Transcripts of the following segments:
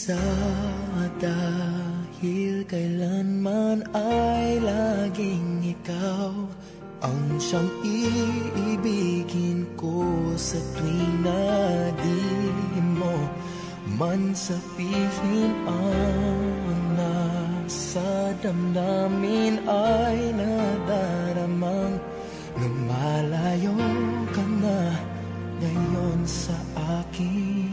mag-isa dahil kailanman ay laging ikaw ang siyang iibigin ko sa tuwing na di mo man sabihin ang nasa damdamin ay nadaramang lumalayo ka na ngayon sa akin.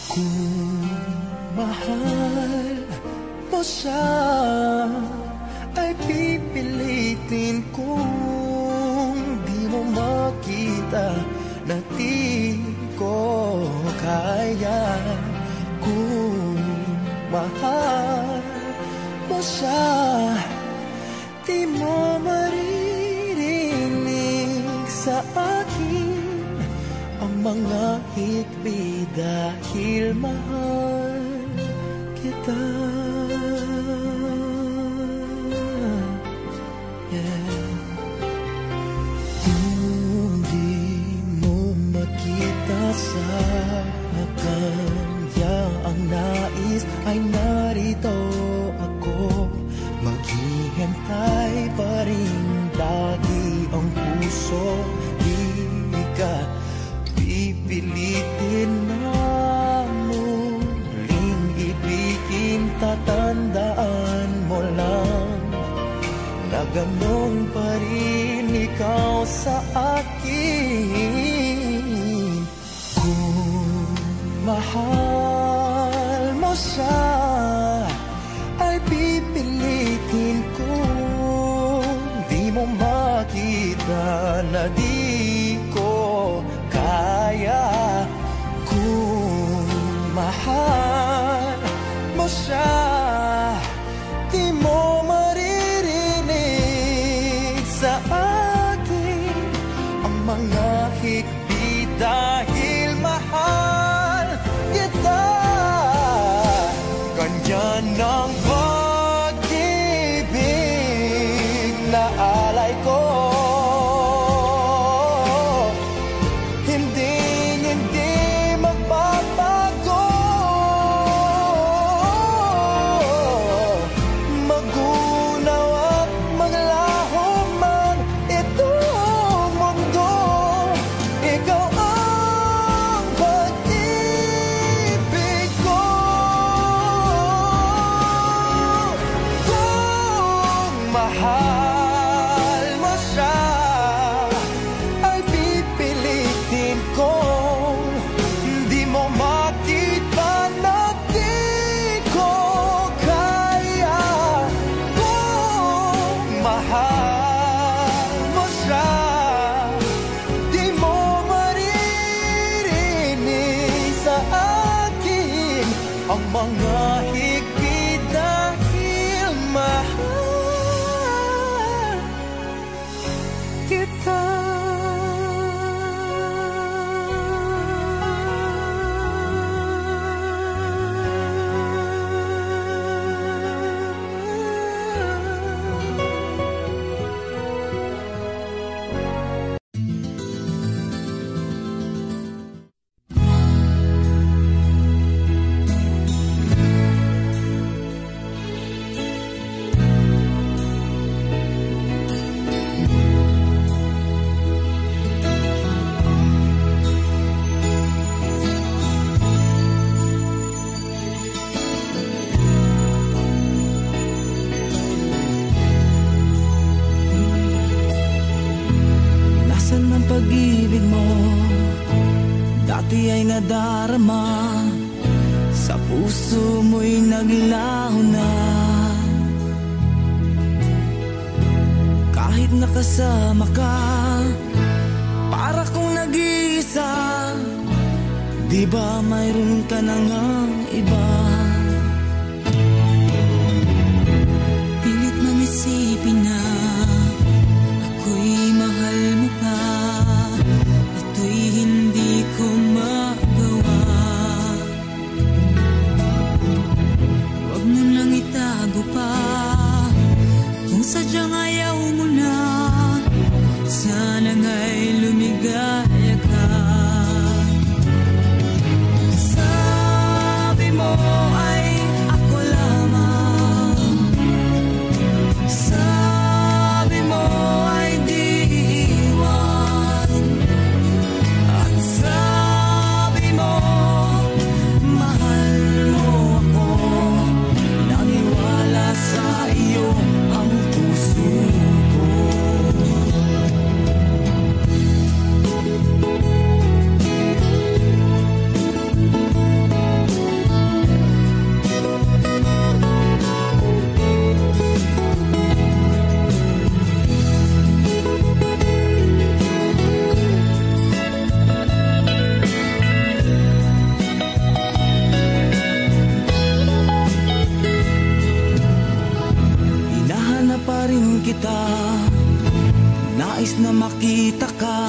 Kung mahal mo siya ay pipilitin kung di mo makita na di ko kaya. Kung mahal mo siya, di mo maririnig sa akin ang mga hikbi dahil mahal kita. Kung di mo makita sa kanya ang nais ay narito ako, maghihintay pa rin lagi ang puso. Di ka pipilitin na muling ibigin, tatandaan mo lang na ganun pa rin ikaw sa akin. Kung mahal mo siya ay pipilitin kung di mo makita na di ko kaya. Kung mahal mo siya, di mo maririnig sa akin ang mga hikbi dahil mahal kita. Ganyan ang pag-ibig na alay ko, hindi magbabago. Magunaw at maglaho man itong mundo, ikaw ang pag-ibig ko. Kung mahal mo siya ay pipilitin kong di mo makita na di ko kaya. Kung mahal mo siya, di mo maririnig sa akin ang mga higpit dahil mahal kita. Nasaan ang pag-ibig mo? Dati ay nadarama, sa puso mo'y naglaho na. Kahit nakasama ka, para kong nag-iisa. Di ba mayroon ka na ngang iba? Pilit mang isipin na ako'y mahal mo pa, ito'y hindi ko magawa. Huwag mo nang itago pa, kung sadyang ayaw mo na, sana nga'y lumigaya ka. Sana nais na makita ka,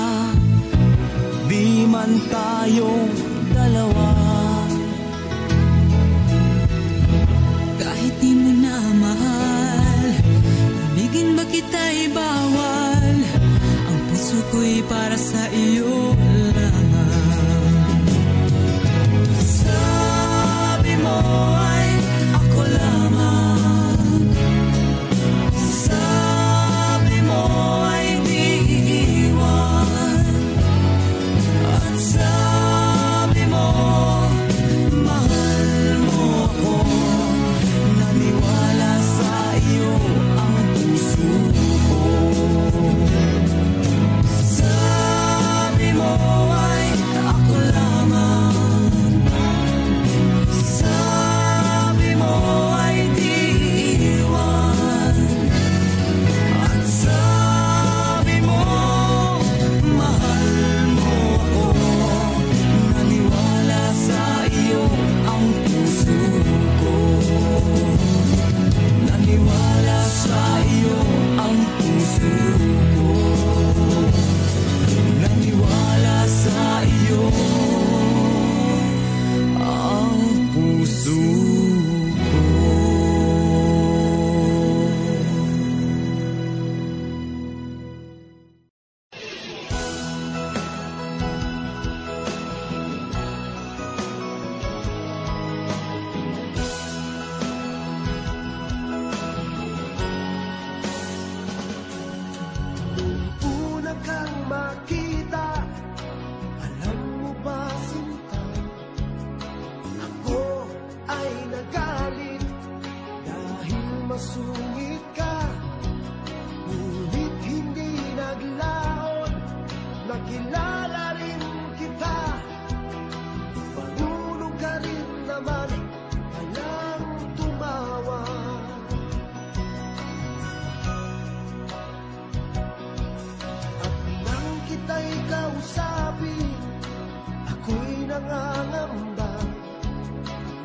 di man tayong dalawa. Kahit di mo na mahal, ibigin ba kita'y bawal? Ang puso ko'y para sa iyo lamang. Sabi mo ay ako lamang, sabi mo ay di iiwan, at sabi mo mahal mo ako. Naniwala sa iyo ang puso ko. Sabi mo ay ako lamang, sabi mo ay di iwan, at sabi mo mahal mo ako. Naniwala sa iyo ang puso ko. Naniwala sa iyo ang puso ko. Naniwala sa iyo ang puso ko. Una kang makita, alam mo ba sinta, ako ay nagalit dahil masungit ka. Ngunit hindi naglaon, nakilala rin kita. Marunong ka rin naman, walang tumawa. At nang kita'y kausapin, ako'y nangangamba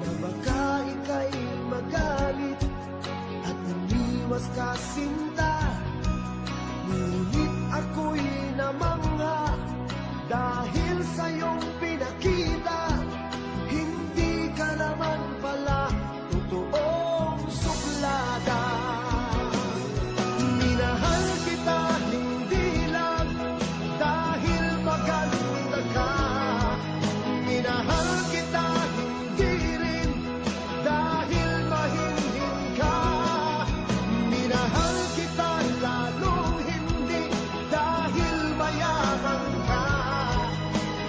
na baka ika'y magalit at umiwas ka sinta. Ngunit ako'y namangha dahil sa iyong pinakita, hindi ka naman pala totoong suplada. Minahal kita hindi lang dahil maganda ka, minahal kita hindi rin dahil mahinhin ka, minahal kita lalong hindi dahil mayaman ka,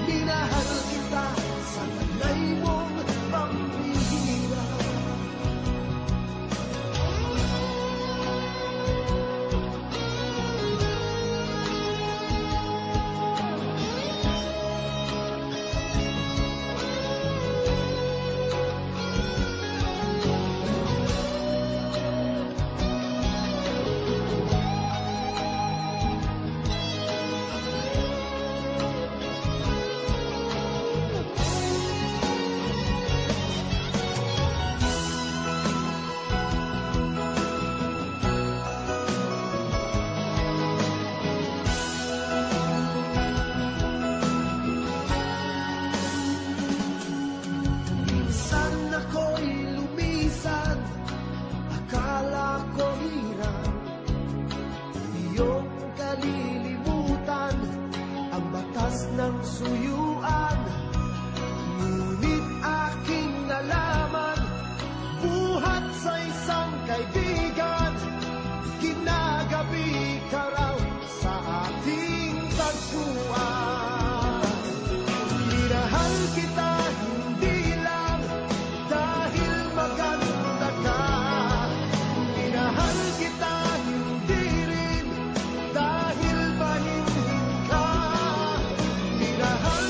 minahal kita sa nanay mong pambihira. Minsan ako'y lumisan, akala ko hirap iyong kalilimutan ang batas ng suyuan. Ngunit aking nalaman, buhat sa isang kaibigan, ginagabi ka raw sa ating tagpuan. Minahal kita hindi lang dahil maganda ka, minahal kita hindi rin dahil mahinhin ka, minahal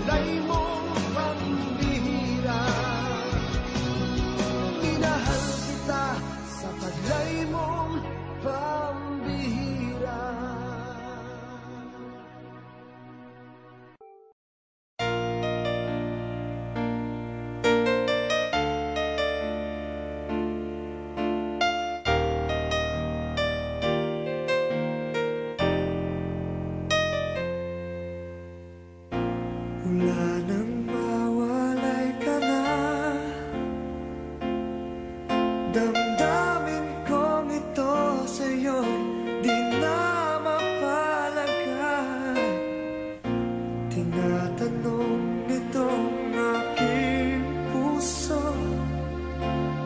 taglay mong pambihira. Minahal kita sa taglay mong pambihira. Wala nang mawalay ka na, damdamin kong ito sa'yo'y di na mapalagay. Tinatanong nitong aking puso,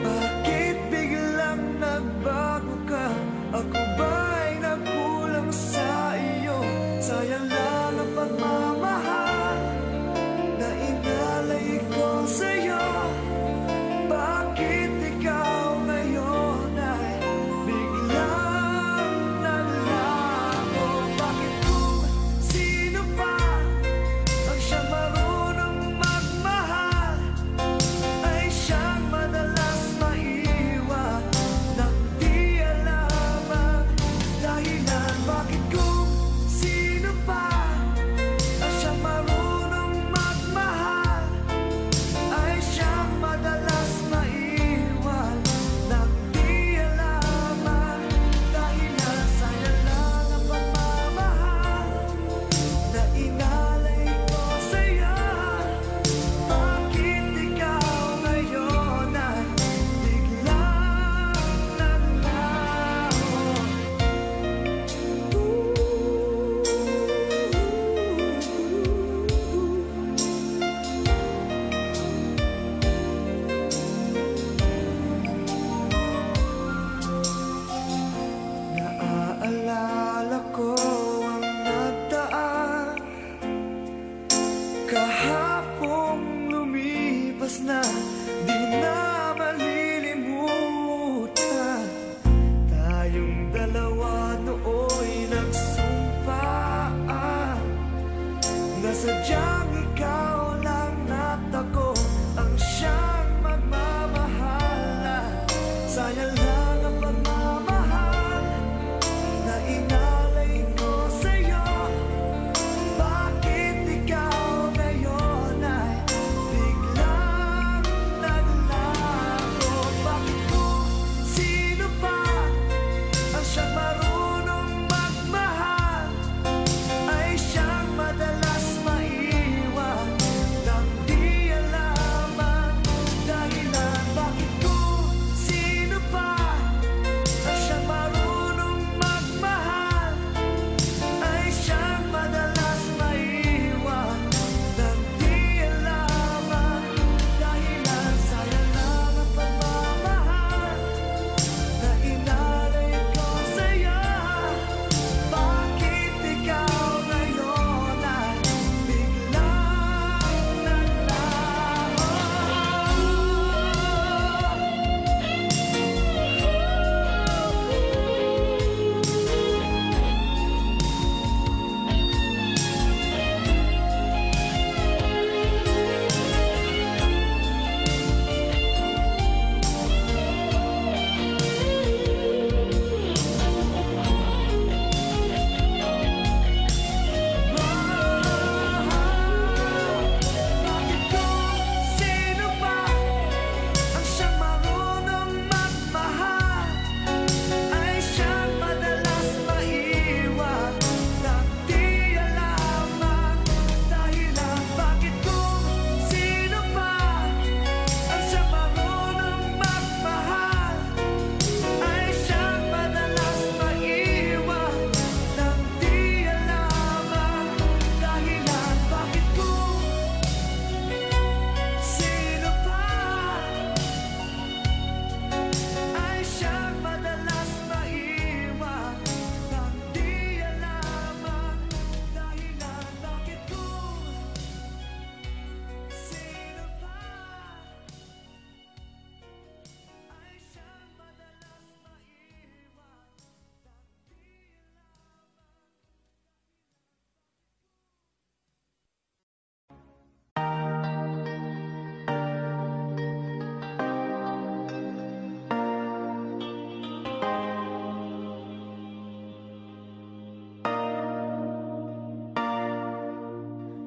bakit biglang nagbago ka? Ako ba'y nagkulang sa iyo? Sayang lang ang pagmamahal na inalay ko sa'yo. Bakit ikaw ngayon ay biglang naglaho? Bakit kung sino pa ang siyang marunong magmahal ay siyang madalas maiwan nang di alam ang dahilan? Bakit kung sino pa ang siyang marunong magmahal ay siyang madalas maiwan nang di alam ang dahilan? Sayang lang ang pagmamahal na inalay ko sa'yo. Bakit ikaw ngayon ay biglang naglaho? Naaalala ko ang nagdaan, kahapong lumipas na, di na malilimutan. Tayong dalawa nooy nagsumpaan na sadyang ikaw lang at ako ang siyang magmamahalan. Sayang lang ang pagmamahal na inalay ko sa'yo. Bakit ikaw ngayon ay biglang naglaho? Bakit kung sino pa ang siyang marunong magmahal ay siyang madalas maiwan nang di alam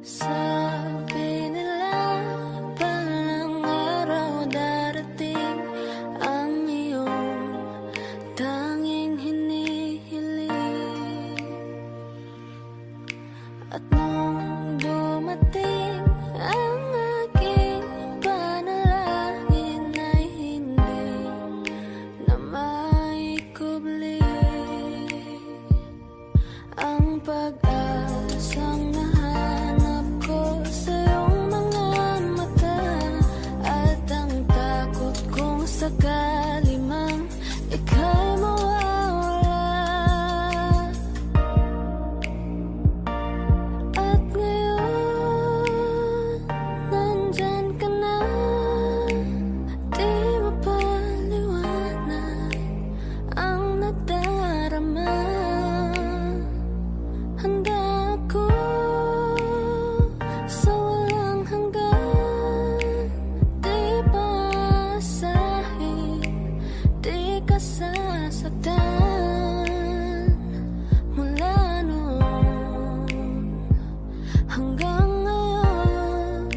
Sabi nila palang araw darating ang iyong tanging hinihiling. At nung dumating ang aking panalangin ay hindi na maikubli ang pag-asang nahanap ko sa iyong mga mata, at ang takot kong sakali mang ika'y mawawala. At ngayon, nandyan ka na, di mapaliwanag ang nadarama. Handa ako sa walang hanggan, di paasahin, di ka sasaktan. Mula noon hanggang ngayon,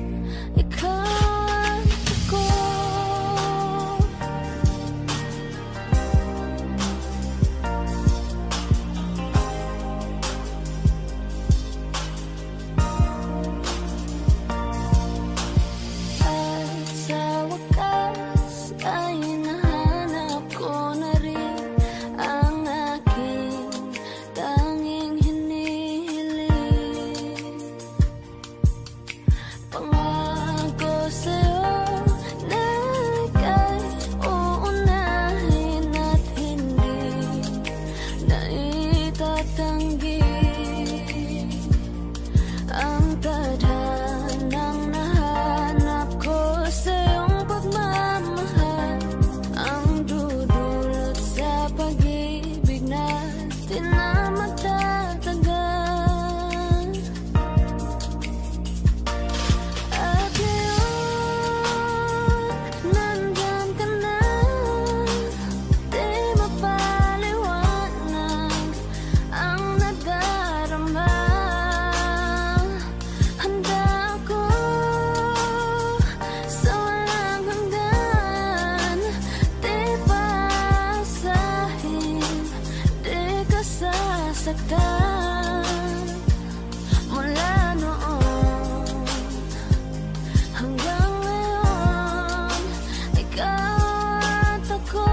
ikaw at ako. At sa wakas ay nahanap ko na rin ang aking tanging hinihiling. Pangako sa'yo na ika'y uunahin at hindi na itatanggi ang tadhanang nahanap ko sa iyong pagmamahal, ang dudulot sa pag-ibig natin na matatagal. At ngayon, nandyan ka na, di mapaliwanag ang nadarama. Handa ako sa walang hanggan, di paasahin, di ka sasaktan. Mula noon hanggang ngayon, ikaw at ako.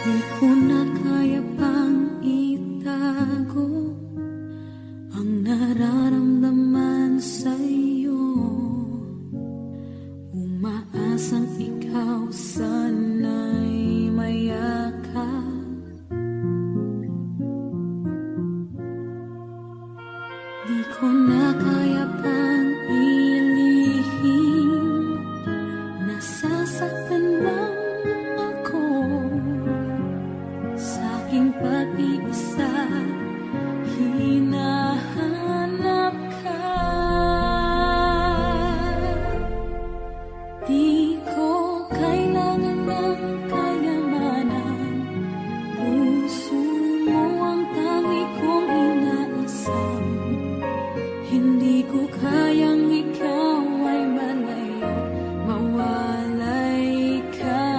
Di ko na kaya pang itago ang nararamdaman sa'yo. Umaasang ikaw sana'y mayakap. Di ko na kaya pang ilihim, nasasaktan lang ako sa aking pag-iisa. Hinahanap ka, di ko kailangan ng kayamanan. Puso mo ang tangi kong inaasam. Hindi ko kayang ikaw ay malayo, mawalay ka.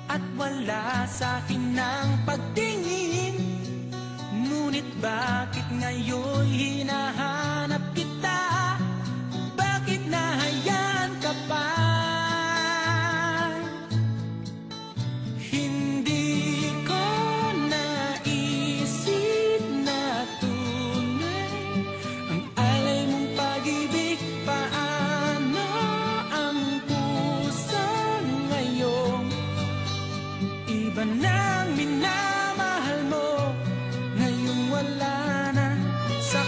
At wala sa'kin ng pagtingin. Ngunit bakit ngayon hinahanap kita? Bakit nahayaan ka pa? Hindi ko naisip na tunay ang alay mong pag-ibig. Paano ang puso ngayon? Iba nang minamahal mo, ngayong wala na sa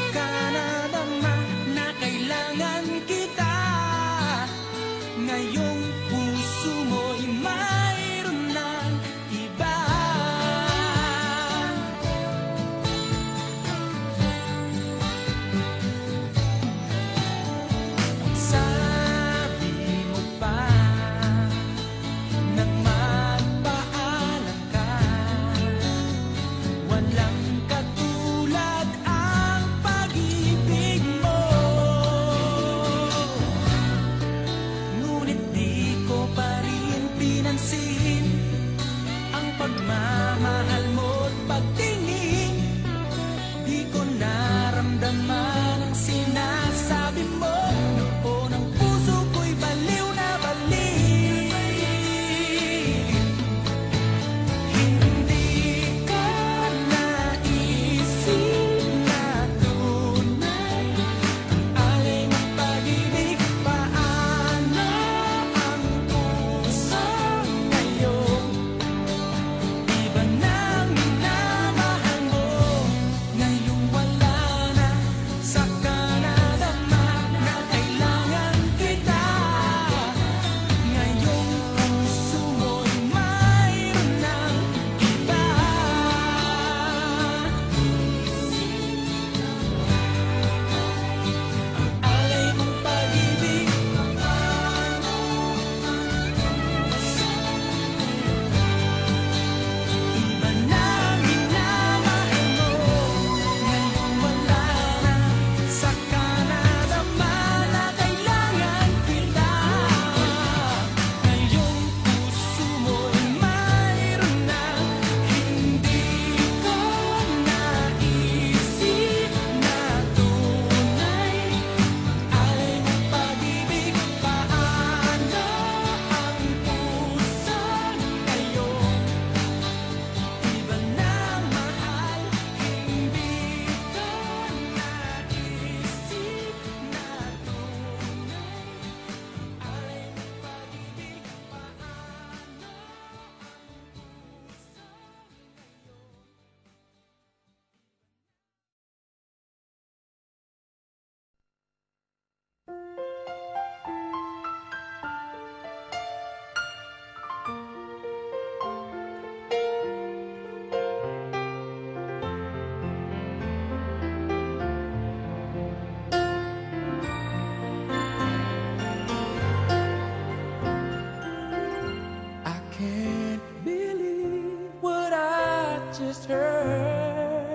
just her.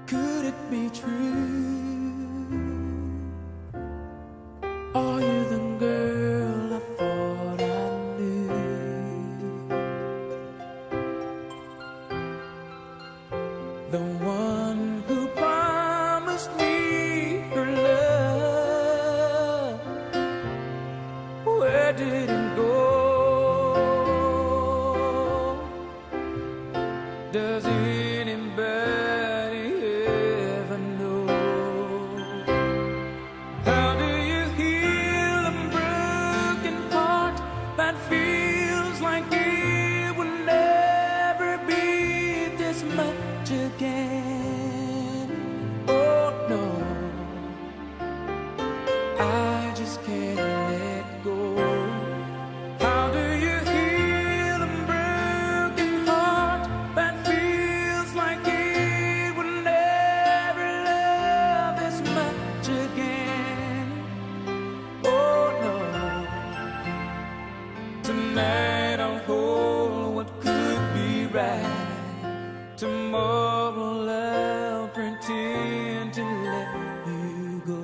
Could it be true? Are you the girl I thought I knew? The one who promised me her love. Where did it go? Does anybody ever know? How do you heal a broken heart that feels like it will never be this much again? Oh no, I just can't let go. How do you heal a broken heart that feels like it will never love this much again? Oh no, tonight I'll hold what could be right. Tomorrow I'll pretend to let you go.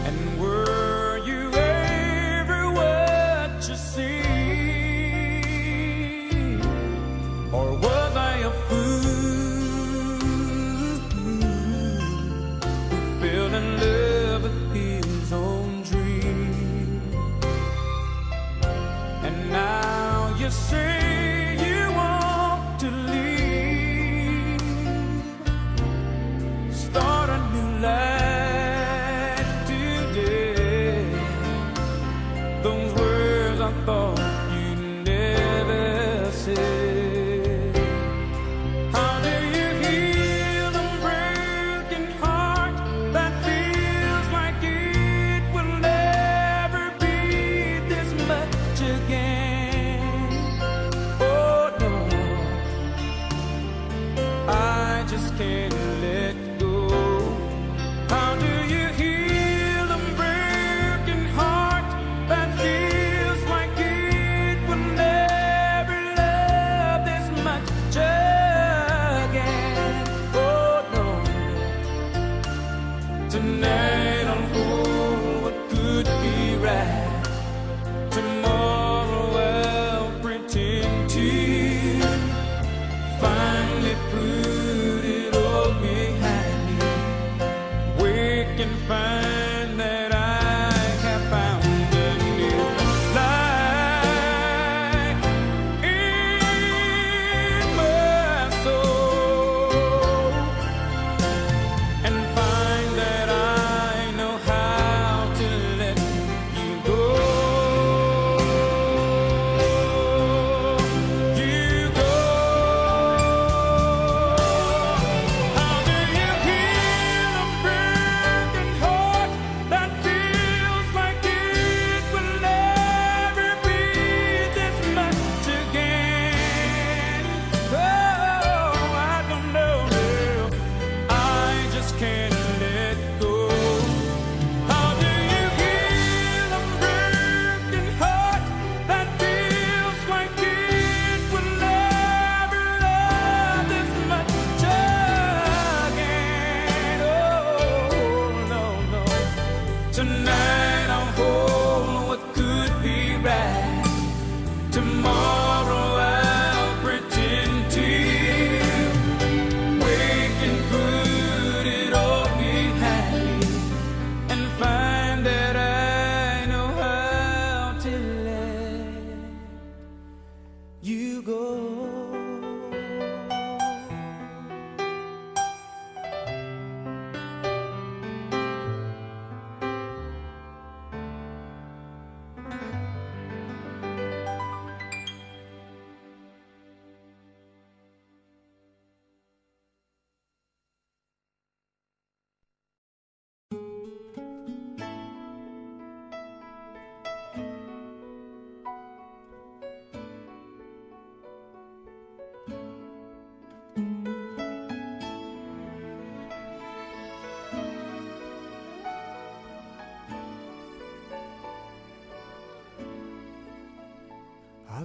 And were you ever what you see? Or was I a fool who fell in love with his own dream? And now you say you want to leave, start a new life today. Those words I thought you'd never say. How do you heal a broken heart that feels like it will never be this much again? Oh no, I just can't let go. How do you heal a broken heart that feels like it will never love this much again? Oh no, tonight I'll hold what could be right. Tomorrow I'll pretend to finally put it all behind me. Wake and find that I have found a new life in my soul, and find that I know how to let you go. You go. How do you heal a broken heart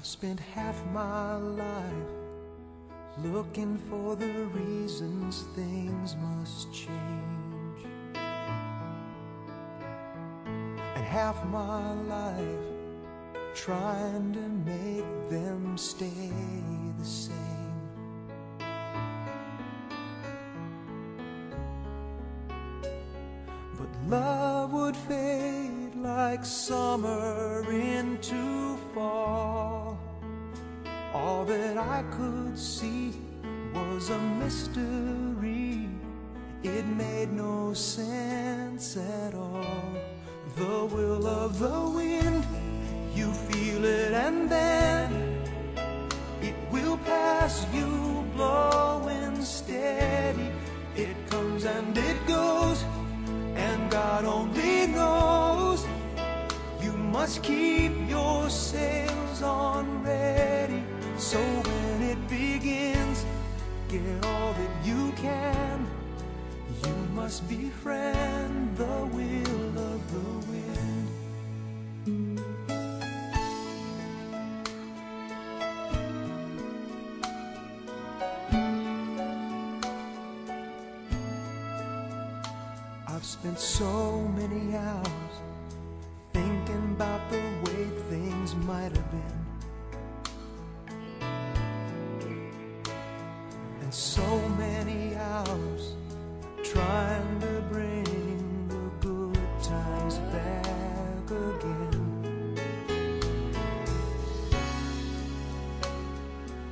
I've spent half my life looking for the reasons things must change, and half my life trying to make them stay the same. But love would fade like summer into fall. All that I could see was a mystery. It made no sense at all. The will of the wind, you feel it and then it will pass you, blowing steady. It comes and it goes, and God only knows. You must keep your sails on ready, so when it begins, get all that you can. You must befriend the will of the wind. I've spent so many hours thinking about the way things might have been, and so many hours trying to bring the good times back again.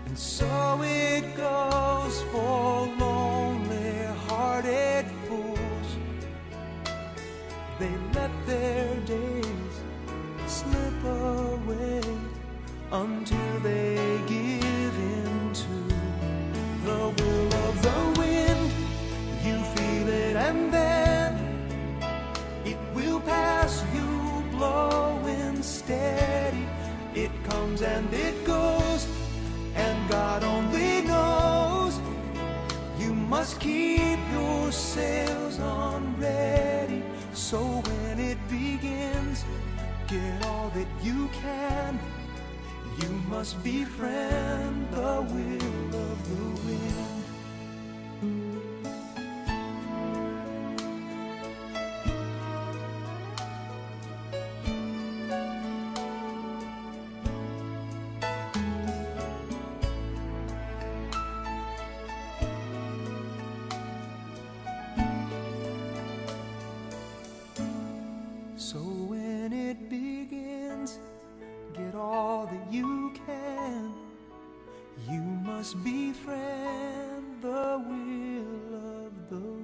And so it goes for lonely-hearted fools. They let their days slip away until they give in to the will of the wind. You feel it and then it will pass you, blowing steady. It comes and it goes, and God only knows. You must keep your sails on ready, so when it begins, get all that you can. You must befriend the will of the wind. So when it begins, get all that you can. You must befriend the will of the wind.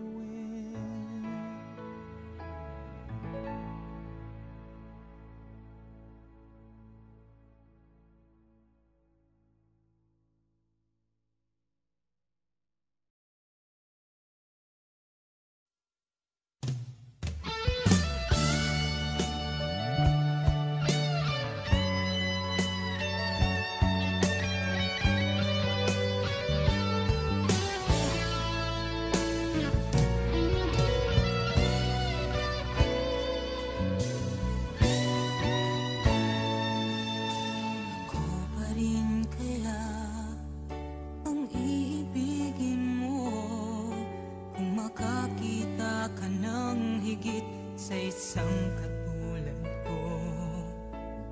Sa isang katulad ko,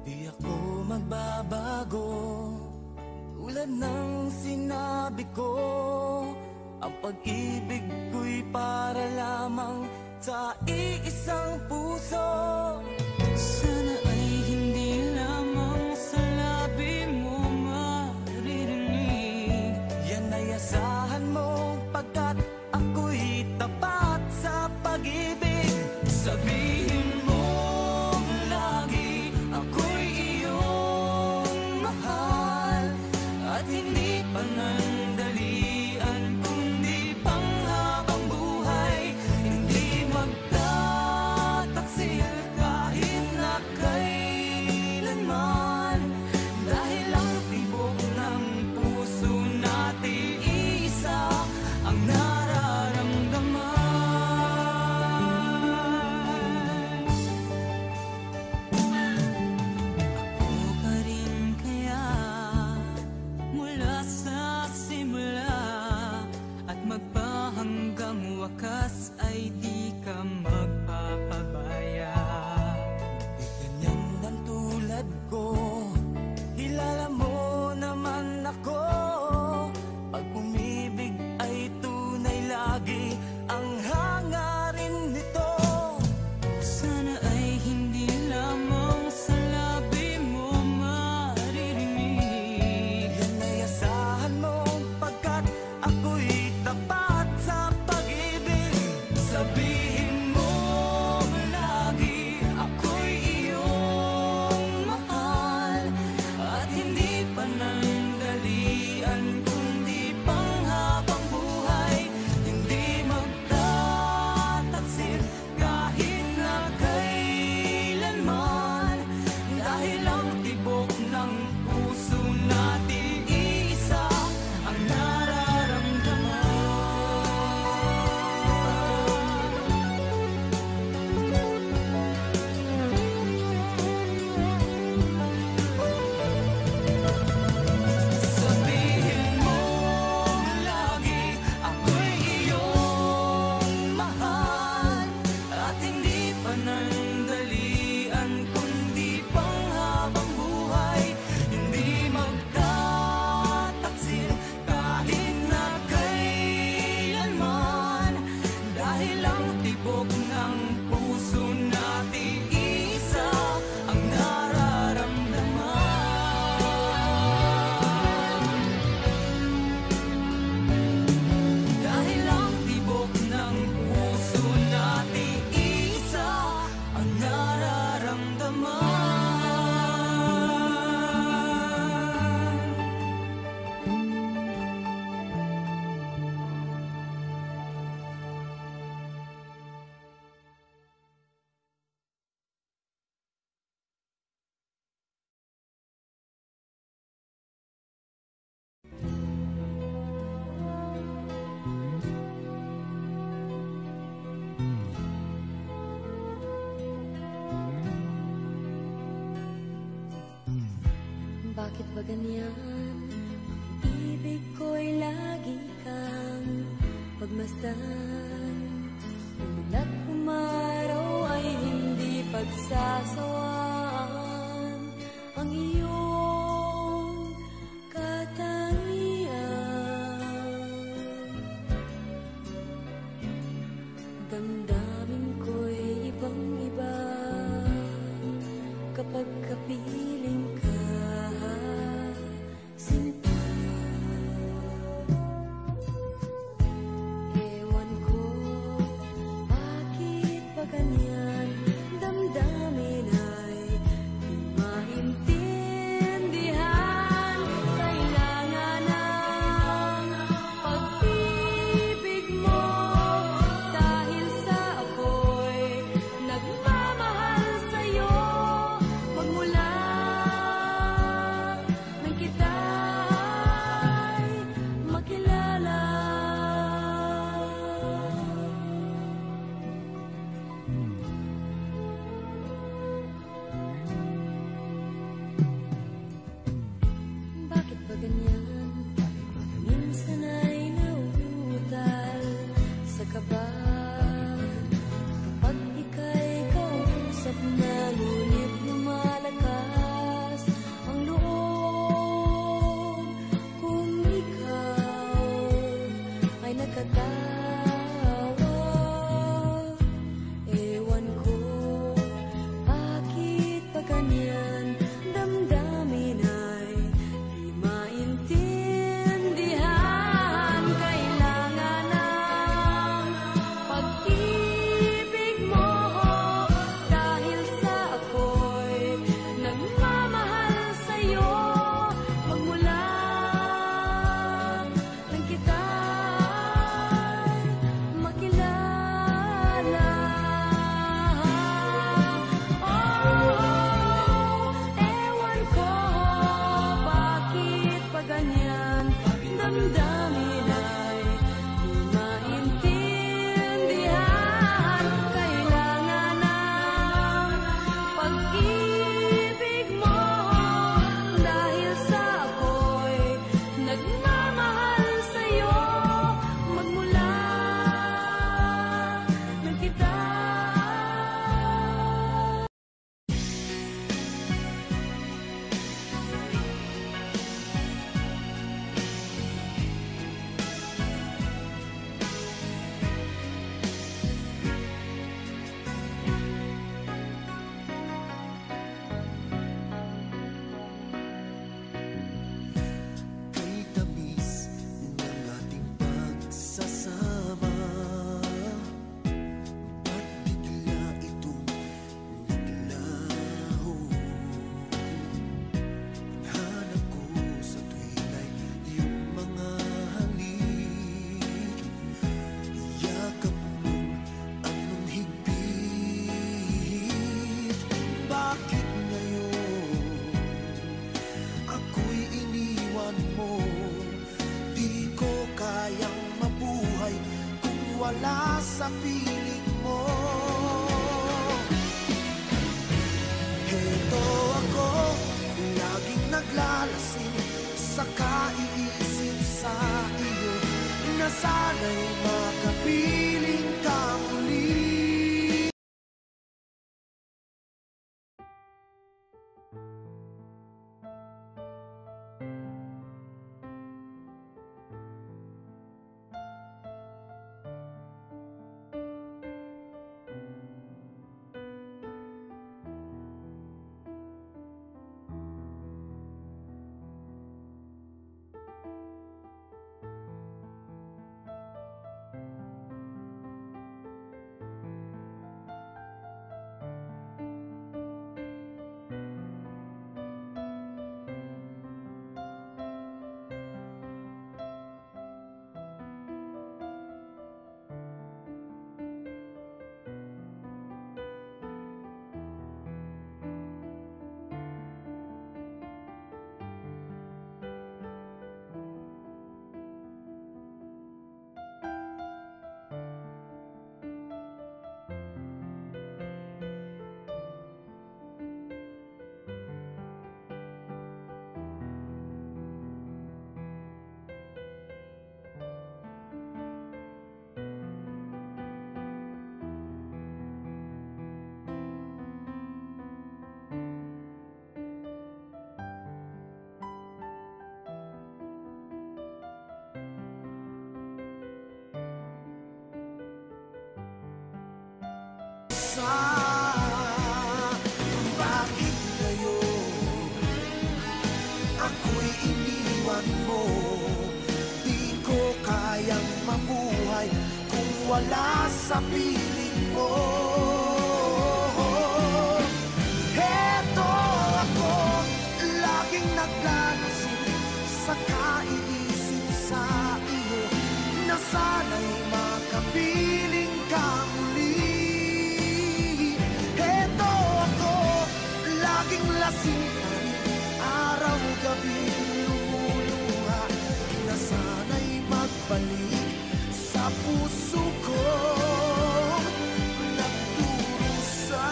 di ako magbabago. Tulad ng sinabi ko, ang pag-ibig ko'y para lamang sa iisang puso. sana ay hindi lamang sa labi mo maririnig. Yan ay asahan mo, pagkat ako'y tapat sa pag-ibig. Sabihin mo lagi, ako'y iyong mahal, at hindi panandalian kundi panghabang buhay. Hindi magtataksil kahit na kailanman, dahil ang tibok ng puso natin isa ang nararamdaman. tibok ng puso natin isa ang nararamdaman. Dahil ang tibok ng puso natin isa ang nararamdaman. Bakit ba ganyan? Ang ibig ko'y lagi kang pagmasdan. Umulat umaraw ay hindi pagsasawaan. Ang iyong katangian, damdamin ko'y ibang-iba kapag kapiling ka. Ewan ko, bakit ba ganyan? Damdamin ay di maintindihan. Kailangan ng pag-ibig mo, dahil sa ako'y nagmamahal sa'yo. Magmula nang kita'y makilala. Bakit ba ganyan? Minsan ay nauutal sa kaba kapag ika'y kausap na, ngunit lumalakas ang loob kung ikaw ay nagkatawa. Ewan ko, bakit ba ganyan? Damdamin ay di maintindihan. Kailangan ng pag-ibig mo, dahil sa ako'y nagmamahal sa'yo. Magmula nang kita'y makilala. Ewan ko, bakit pa ganyan? Damdamin ay di maintindihan. Kailangan ng pag-ibig mo, dahil sa ako'y nagmamahal sa'yo. Magmula nang kita'y Kay tamis ng ating pagsasama, ba't bigla itong naglaho? Hanap ko sa tuwing ay iyong mga halik, yakap mong anong higpit. Bakit ngayon ako'y iniwan mo? Di ko kayang mabuhay kung wala sa piling mo. Heto ako, laging naglalasing sa kaiisip sa iyo, na sana'y makapiling ka muli. Bakit ngayon ako'y iniwan mo? Di ko kayang mabuhay kung wala sa piling mo. Heto ako, laging naglalasing sa kaiisip sa iyo, na sana'y makapiling ka muli. Heto ako, laging lasing pa rin, araw-gabi lumuluha, na sana'y magbalik sa puso ko. Nagdurusa,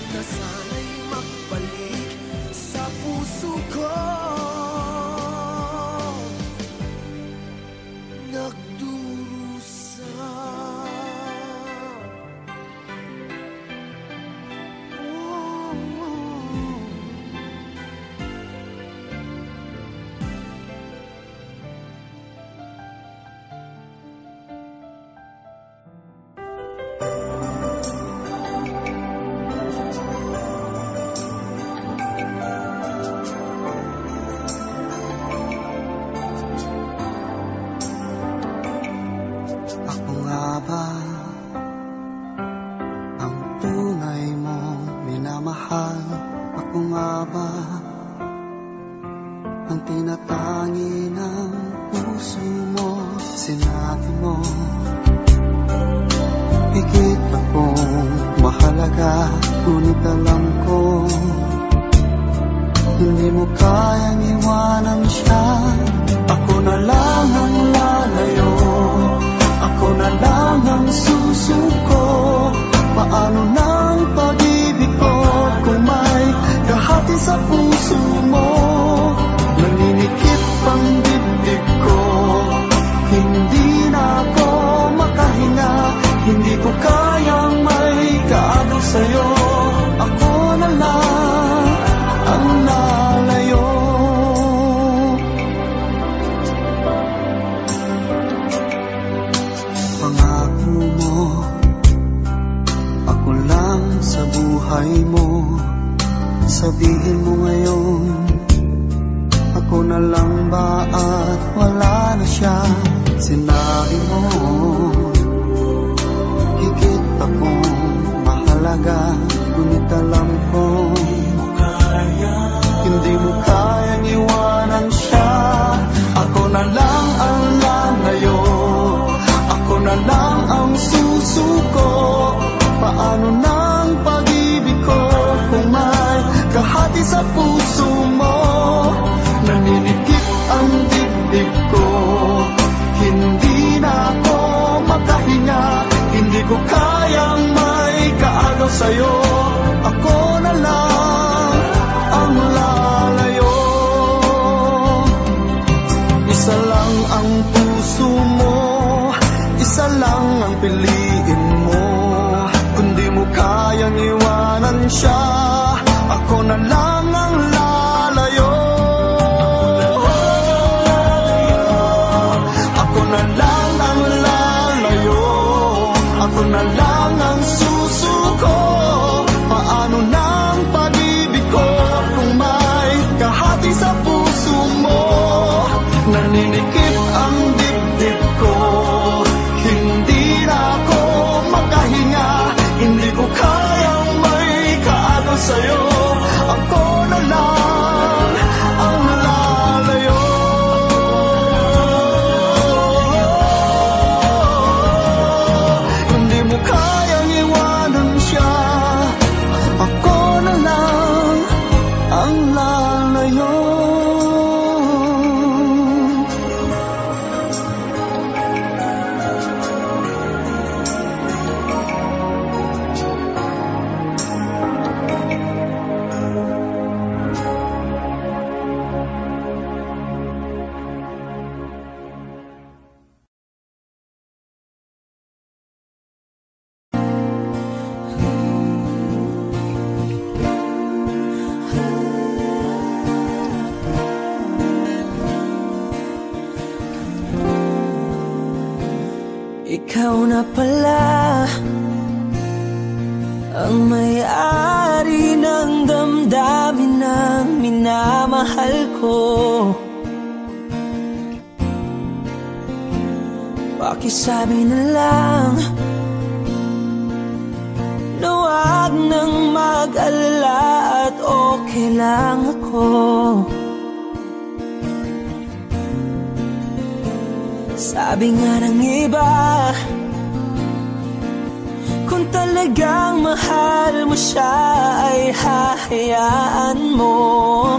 na sana'y magbalik sa puso ko. Nagdurusa. Ako nga ba ang tunay mong minamahal? Ako nga ba ang tinatangi ng puso mo? Sinabi mo higit akong mahalaga, ngunit alam ko hindi mo kayang iwanan siya. Ako na lang ang lalayo, ako na lang ang susuko. Paano nang pag-ibig ko kung may kahati sa puso mo? Naninikip ang dibdib ko, hindi na ako makahinga. Hindi ko kayang may kaagaw sa'yo. Ako na lang ang lalayo. Pangako mo, ako lang sa buhay mo. Sabihin mo ngayon, ako na lang ba at wala na siya? Sinabi mo higit akong mahalaga, ngunit alam ko hindi mo kayang iwanan siya. Ako na lang ang lalayo, ako na lang ang susuko. Paano nang pag-ibig ko kung may kahati sa puso mo? Naninikip ang dibdib ko, hindi na ako makahinga. Hindi ko kayang may kaagaw sa'yo. Ako na lang ang lalayo. Isa lang ang puso mo, isa lang ang piliin mo. Kung di mo kayang iwanan siya, ako na lang ang lalayo. Ako na lang ang lalayo, ako na lang ang susuko. Paano nang pag-ibig ko kung may kahati sa puso mo? Naninikip ang dibdib ko, hindi na ako makahinga. Hindi ko kayang may kaagaw sa'yo. Ako na lang ang lalayo. Hindi mo kayang iwanan ikaw na pala ang may-ari ng damdamin ng minamahal ko. Pakisabi na lang na wag nang mag-alala at okay lang ako. Sabi nga ng iba, kung talagang mahal mo siya ay hahayaan mo.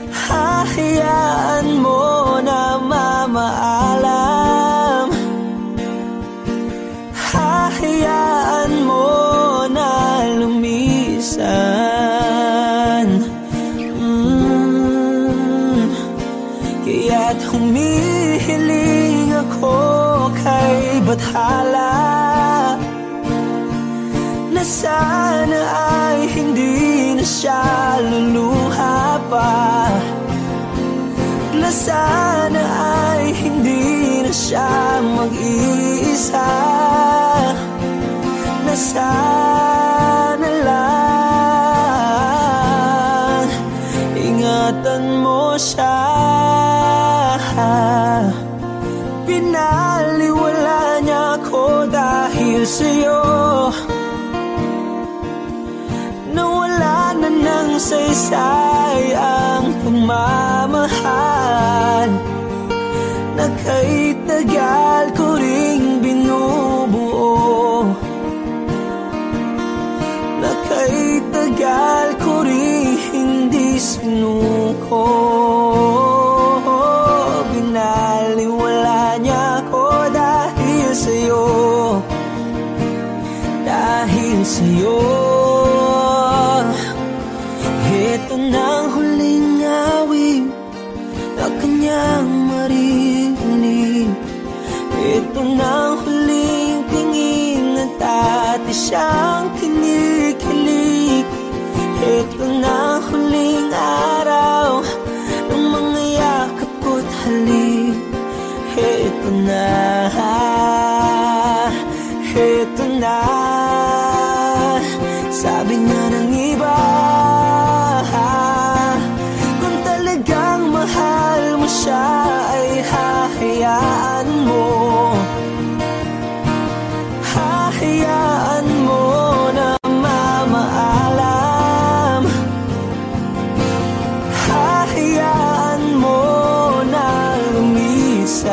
Hahayaan mo na mamaalam. Hahayaan mo na lumisan. Kaya't humihiling ako kay Bathala na sana ay hindi na siya luluha pa, na sana ay hindi na siya mag-iisa, na sana lang ingatan mo siya. Pinaliwala niya ako dahil sa'yo, nawala na ng saysay ang pagmamahal na kay tagal ko ring binubuo, na kay tagal ko ring hindi sinuko. Binaliwala niya ako dahil sa'yo, dahil sa'yo. Ito na ang huling awit na kanyang marinig. Ito na ang huling tingin at dati siyang kinikilig. Ito na ang huling araw ng mga yakap ko't halik. Ito na, ito na. Sabi nga ng iba, kung talagang mahal mo siya ay hahayaan mo. Hahayaan mo na mamaalam. Hahayaan mo na lumisan.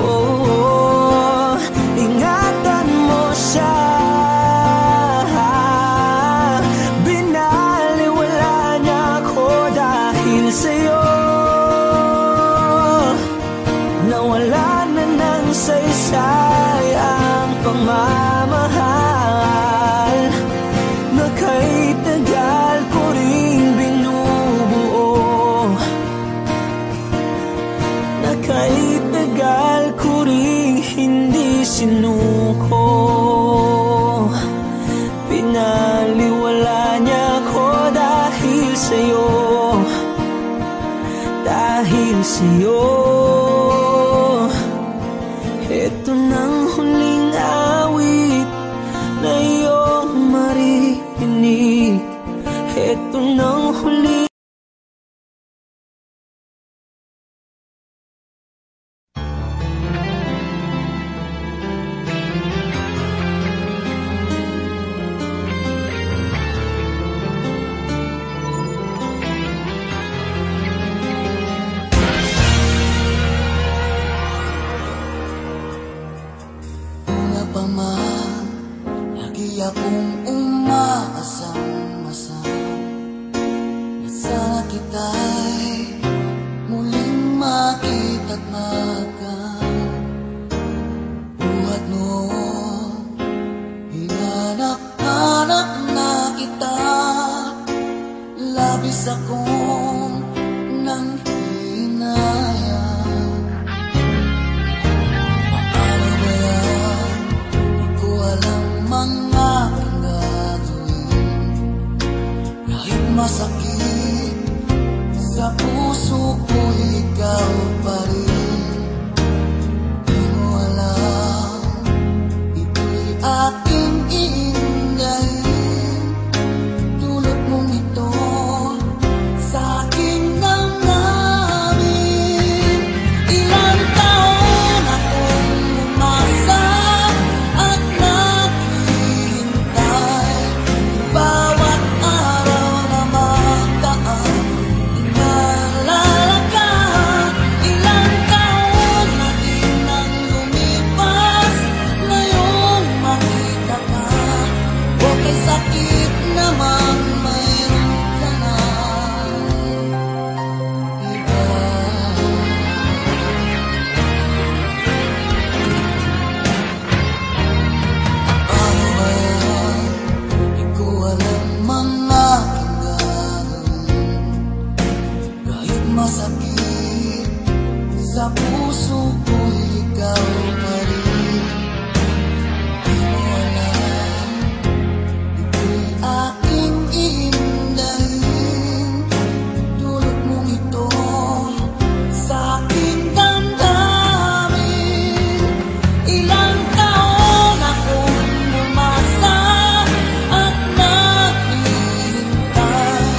Oh, ingatan mo siya. Nawala na ng saysay ang pagmamahal na kay tagal ko ring binubuo, na kay tagal ko ring hindi sinuko. Pinaliwala niya ko dahil sa'yo, dahil sa'yo. Ito nang huling awit na iyong marinig. Ito nang huling akong umaasang-asang Sa puso ko'y ikaw pa rin. Di mo alam, ito'y aking iindahin. Dulot mong ito sa aking damdamin. Ilang taon akong umasa at naghihintay.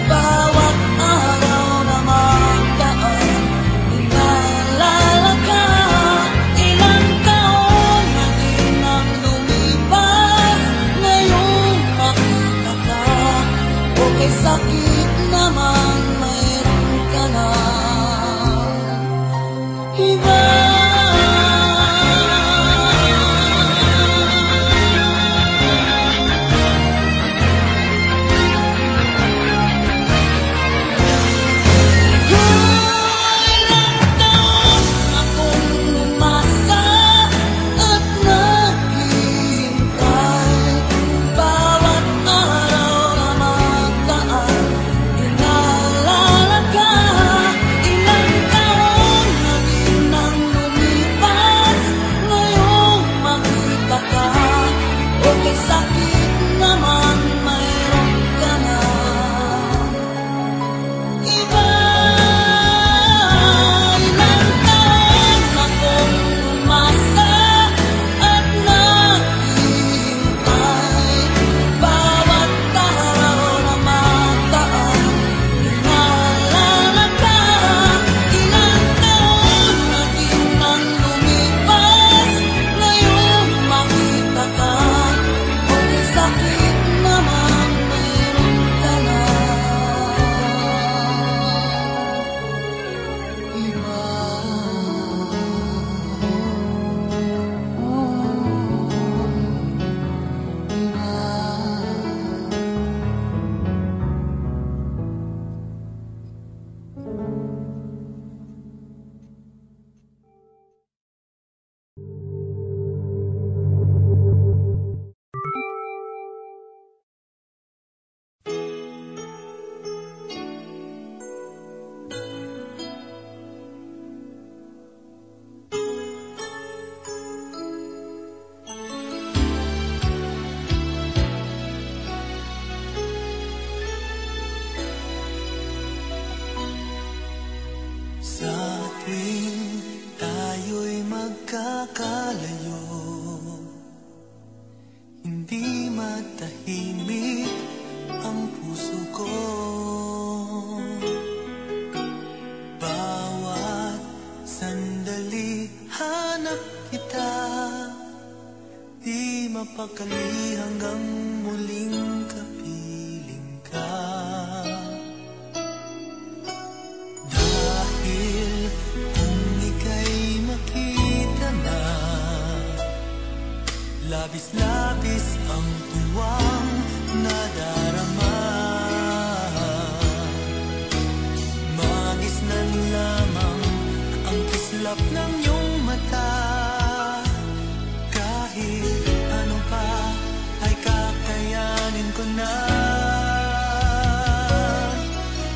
Bawat araw na magdaan, inaalala ka. Ilang taon na din ang lumipas, ngayong makita ka. Okay, sakit naman, mayroon ka na iba. Ilang taon akong umasa at naghihintay. Bawat araw na magdaan, inaalala ka. Ilang taon na din ang lumipas, ngayong makita ka. Okay, sakit naman, mayroon ka na iba. Ilang taon akong umasa at naghihintay. Bawat araw na magdaan, inaalala ka. Ilang taon na din ang lumipas, ngayong makita ka. Okay, sakit naman, mayroon ka na iba. Sa tuwing tayo'y magkakalayo, hindi matahimik ang puso ko. Bawat sandali hanap kita, di mapakali hanggang muling kapiling ka. Dahil kung ika'y makita na, labis-labis ang tuwang nadarama. Magisnan lamang ang kislap ng iyong mata. Kahit ano pa ay kakayanin ko na.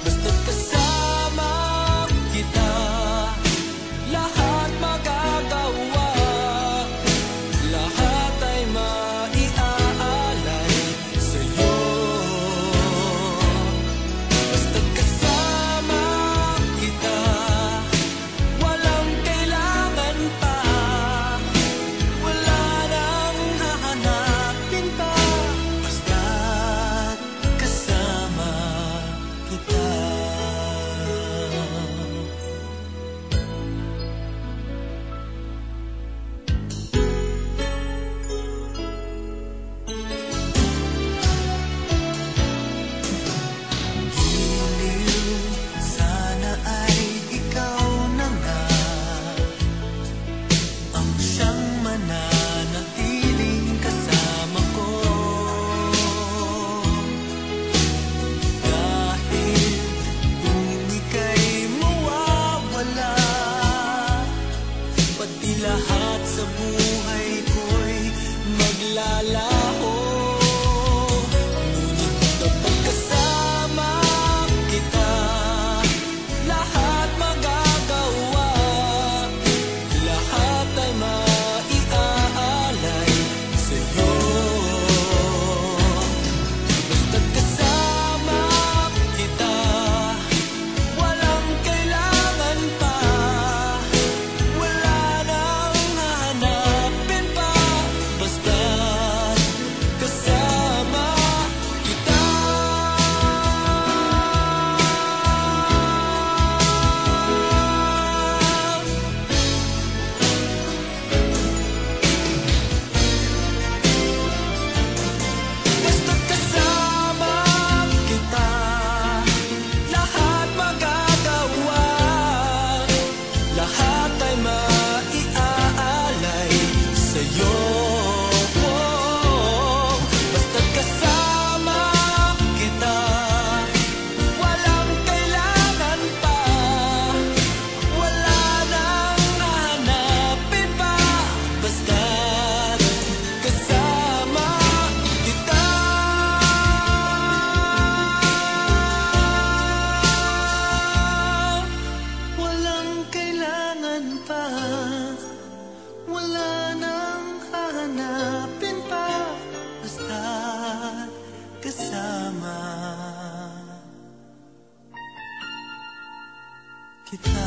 Basta't kasama kita, lahat magagawa. Lahat ay maiaalay sa'yo. Basta't kasama kita, walang kailangan pa, wala nang hahanapin pa, basta't kasama kita.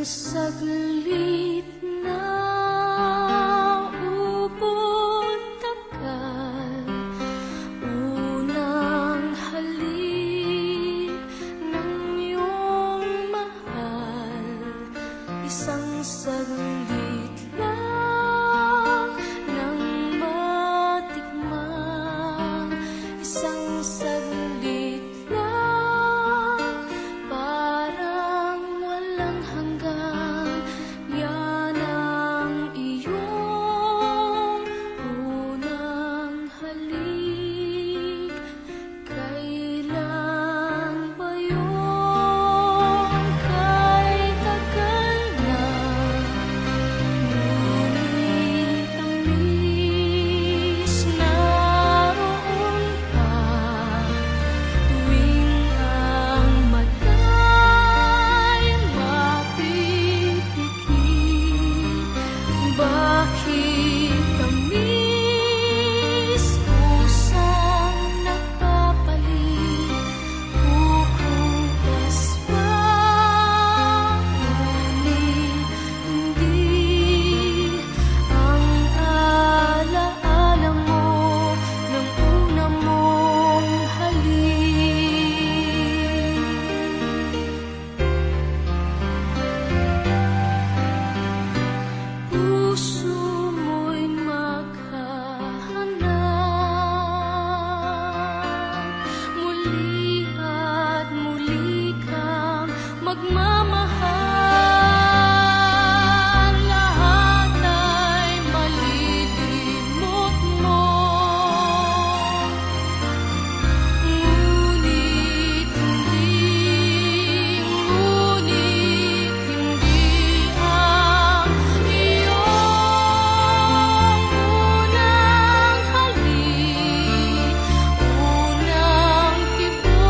Saglit na ubod tagal, unang halik ng iyong mahal. Isang saglit lang nang matikman, isang saglit lang, parang walang hanggan. Yan ang iyong unang halik. Kailan ba yun? Kay tagal na, ngunit ang miss naroon pa. Tuwing ang mata'y mapipikit, bakit ang miss pusong nagpapalit? Kukupas pa, ngunit hindi ang alaala mo ng una mong halik. Puso mo'y maghahanap, muli at muli kang magmamahal. Lahat ay malilimot mo, ngunit hindi ang iyong unang halik, unang tibok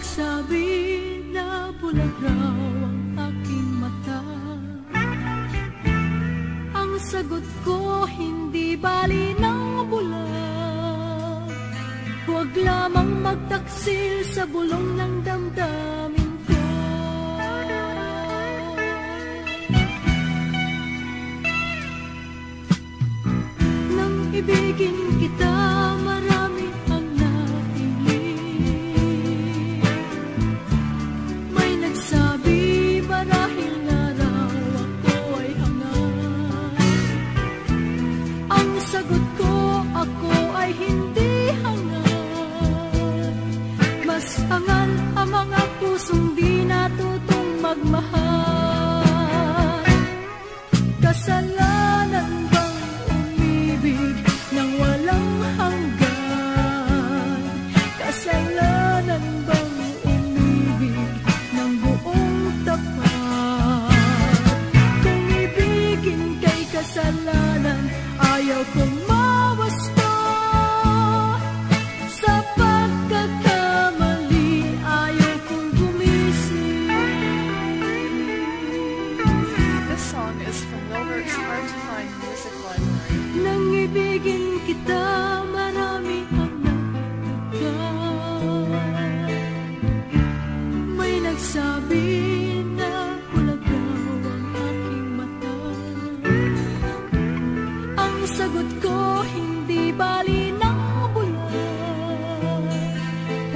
nagsabi na bulag raw ang aking mata. Ang sagot ko, hindi bali ng bulag. Huwag lamang magtaksil sa bulong ng damdamin ko. Nang ibigin kita, marami ang napili. May nagsabi marahil na raw ako ay hangat. Ang sagot ko, ako ay hindi hangat. Mas hangal ang mga pusong di natutong magmahal. Kasalanan bang umibig nang walang hanggan? Kasalanan bang umibig ng buong tapat? Kung ibigin kay kasalanan, ayaw kong mawasto. Sa pagkakamali, ayaw kong gumising. This song is from Wilbert's Hard to Find Music Library. Nang ibigin kita, marami ang nagtagal. May nagsabi na bulag raw ang aking mata. Ang sagot ko, hindi bali ng bulag.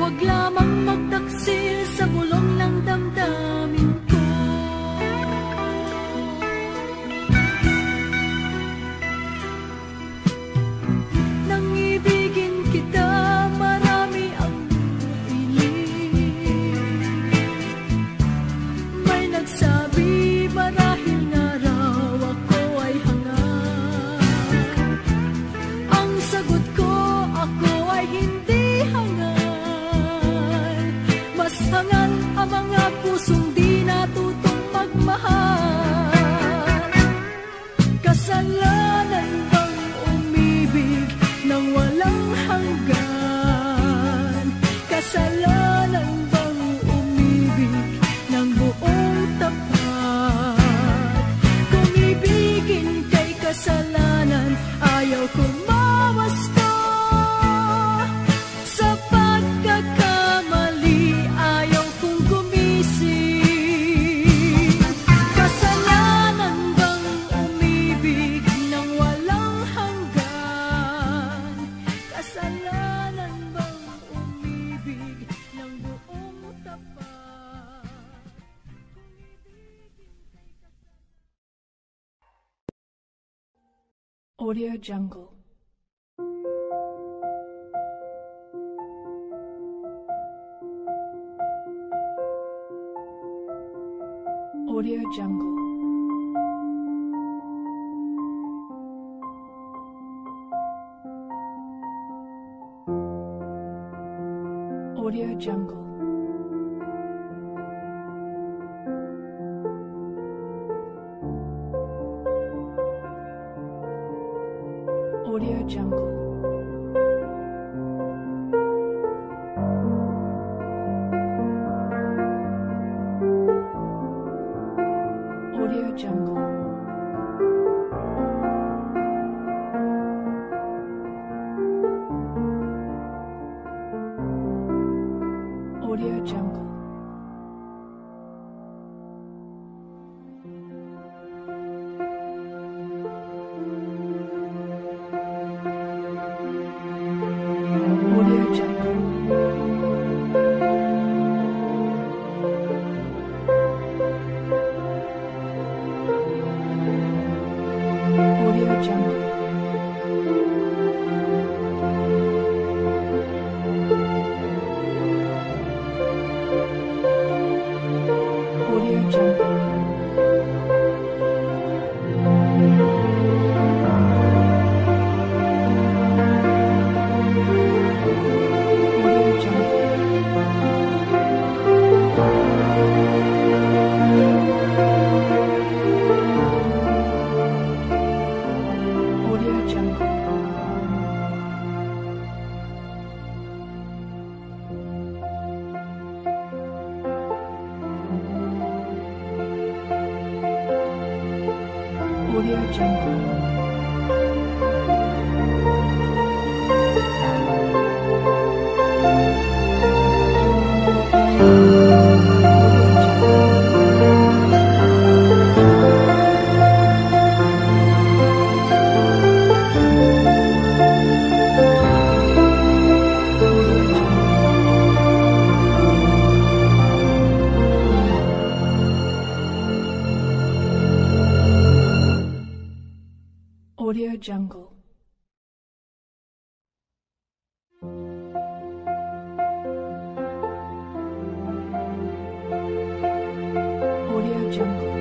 Huwag lamang magtaksil sa bulong ng damdamin ko. Nang ibigin kita, marami ang piling. May nagsabi marahil nga raw ako ay hangat. Ang sagot ko, ako ay hindi hangat. Mas hangal ang mga pusong di natutong magmahal. Kasalanan bang umibig nang walang hanggan? Kasalanan bang umibig ng buong tapat? Kung ibigin kay kasalanan, ayaw kong mawasto. Sa pagkakamali, ayaw kong gumising. Kasalanan bang umibig nang walang hanggan? Kasalanan bang umibig ng buong tapat? Audio Jungle. Audio Jungle. Audio Jungle. Audio Jungle. Audio Jungle. Audio Jungle. Audio Jungle. Audio Jungle. Audio Jungle.